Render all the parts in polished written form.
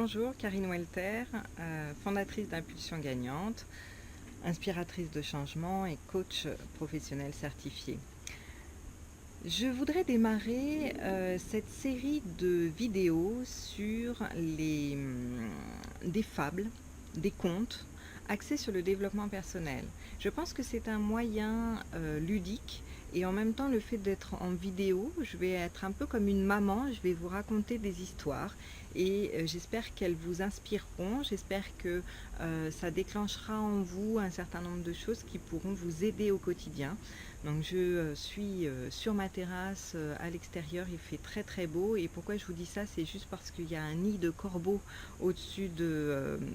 Bonjour, Karine Welter, fondatrice d'Impulsion Gagnante, inspiratrice de changement et coach professionnel certifié. Je voudrais démarrer cette série de vidéos sur des fables, des contes axés sur le développement personnel. Je pense que c'est un moyen ludique et en même temps le fait d'être en vidéo, je vais être un peu comme une maman, je vais vous raconter des histoires et j'espère qu'elles vous inspireront, j'espère que ça déclenchera en vous un certain nombre de choses qui pourront vous aider au quotidien. Donc je suis sur ma terrasse à l'extérieur, il fait très très beau et pourquoi je vous dis ça, c'est juste parce qu'il y a un nid de corbeaux au-dessus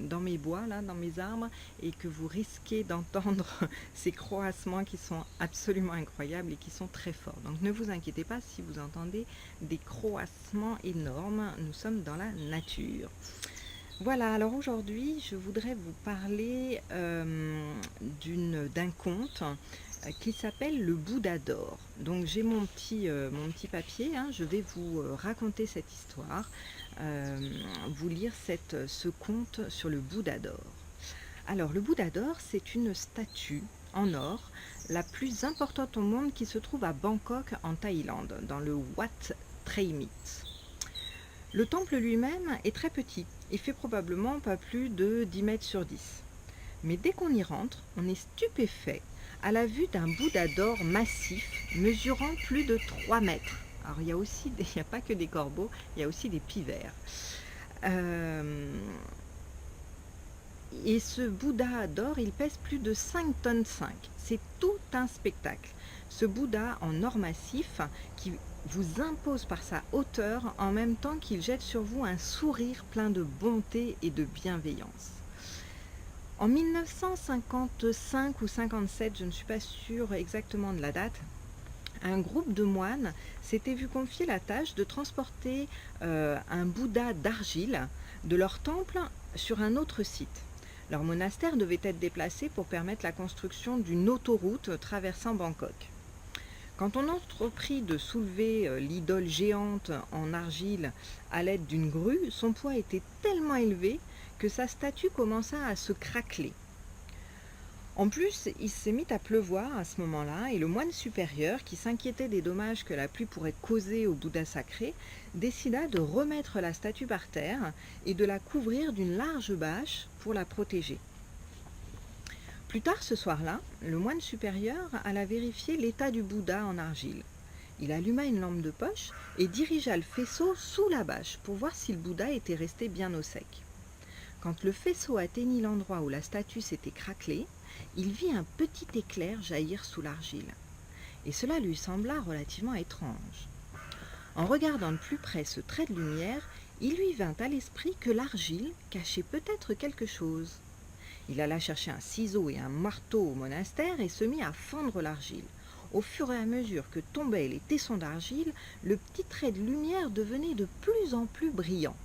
dans mes bois, là, dans mes arbres, et que vous risquez d'entendre ces croassements qui sont absolument incroyables et qui sont très forts. Donc ne vous inquiétez pas si vous entendez des croassements énormes, nous sommes dans la nature. Voilà, alors aujourd'hui je voudrais vous parler d'un conte qui s'appelle le Bouddha d'or. Donc j'ai mon petit papier, hein, je vais vous raconter cette histoire, vous lire ce conte sur le Bouddha d'or. Alors le Bouddha d'or, c'est une statue en or, la plus importante au monde qui se trouve à Bangkok en Thaïlande, dans le Wat Traimit. Le temple lui-même est très petit, il fait probablement pas plus de 10 mètres sur 10. Mais dès qu'on y rentre, on est stupéfait à la vue d'un Bouddha d'or massif mesurant plus de 3 mètres. Alors il y a pas que des corbeaux, il y a aussi des pivers. Et ce Bouddha d'or, il pèse plus de 5 tonnes 5. C'est tout un spectacle. Ce Bouddha en or massif qui vous impose par sa hauteur en même temps qu'il jette sur vous un sourire plein de bonté et de bienveillance. En 1955 ou 57, je ne suis pas sûre exactement de la date, un groupe de moines s'était vu confier la tâche de transporter un Bouddha d'argile de leur temple sur un autre site. Leur monastère devait être déplacé pour permettre la construction d'une autoroute traversant Bangkok. Quand on entreprit de soulever l'idole géante en argile à l'aide d'une grue, son poids était tellement élevé que sa statue commença à se craqueler. En plus, il s'est mis à pleuvoir à ce moment-là et le moine supérieur, qui s'inquiétait des dommages que la pluie pourrait causer au Bouddha sacré, décida de remettre la statue par terre et de la couvrir d'une large bâche pour la protéger. Plus tard ce soir-là, le moine supérieur alla vérifier l'état du Bouddha en argile. Il alluma une lampe de poche et dirigea le faisceau sous la bâche pour voir si le Bouddha était resté bien au sec. Quand le faisceau atteignit l'endroit où la statue s'était craquelée, il vit un petit éclair jaillir sous l'argile. Et cela lui sembla relativement étrange. En regardant de plus près ce trait de lumière, il lui vint à l'esprit que l'argile cachait peut-être quelque chose. Il alla chercher un ciseau et un marteau au monastère et se mit à fendre l'argile. Au fur et à mesure que tombaient les tessons d'argile, le petit trait de lumière devenait de plus en plus brillant.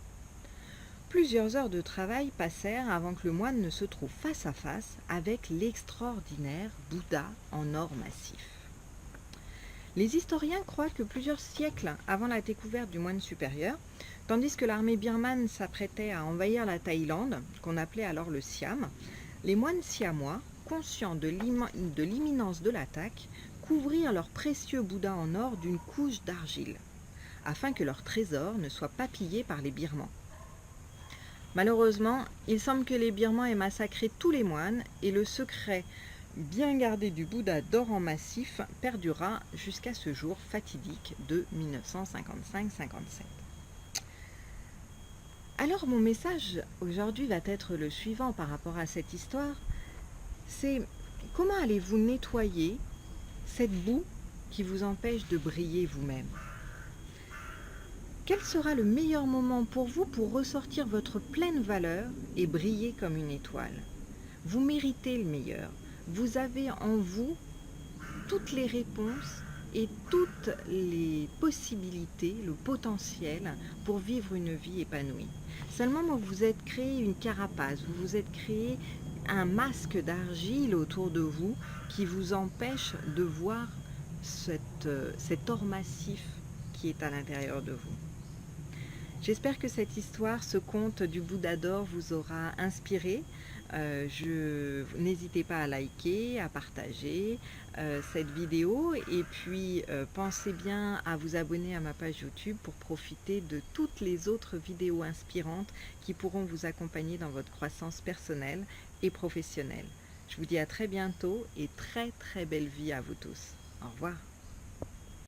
Plusieurs heures de travail passèrent avant que le moine ne se trouve face à face avec l'extraordinaire Bouddha en or massif. Les historiens croient que plusieurs siècles avant la découverte du moine supérieur, tandis que l'armée birmane s'apprêtait à envahir la Thaïlande, qu'on appelait alors le Siam, les moines siamois, conscients de l'imminence de l'attaque, couvrirent leur précieux Bouddha en or d'une couche d'argile, afin que leur trésor ne soit pas pillé par les Birmans. Malheureusement, il semble que les Birmans aient massacré tous les moines et le secret bien gardé du Bouddha d'or en massif perdura jusqu'à ce jour fatidique de 1955-57. Alors mon message aujourd'hui va être le suivant par rapport à cette histoire, c'est comment allez-vous nettoyer cette boue qui vous empêche de briller vous-même ? Quel sera le meilleur moment pour vous pour ressortir votre pleine valeur et briller comme une étoile ? Vous méritez le meilleur. Vous avez en vous toutes les réponses et toutes les possibilités, le potentiel pour vivre une vie épanouie. Seulement, vous vous êtes créé une carapace, vous vous êtes créé un masque d'argile autour de vous qui vous empêche de voir cet or massif qui est à l'intérieur de vous. J'espère que cette histoire, ce conte du Bouddha d'or vous aura inspiré. N'hésitez pas à liker, à partager cette vidéo et puis pensez bien à vous abonner à ma page YouTube pour profiter de toutes les autres vidéos inspirantes qui pourront vous accompagner dans votre croissance personnelle et professionnelle. Je vous dis à très bientôt et très belle vie à vous tous. Au revoir.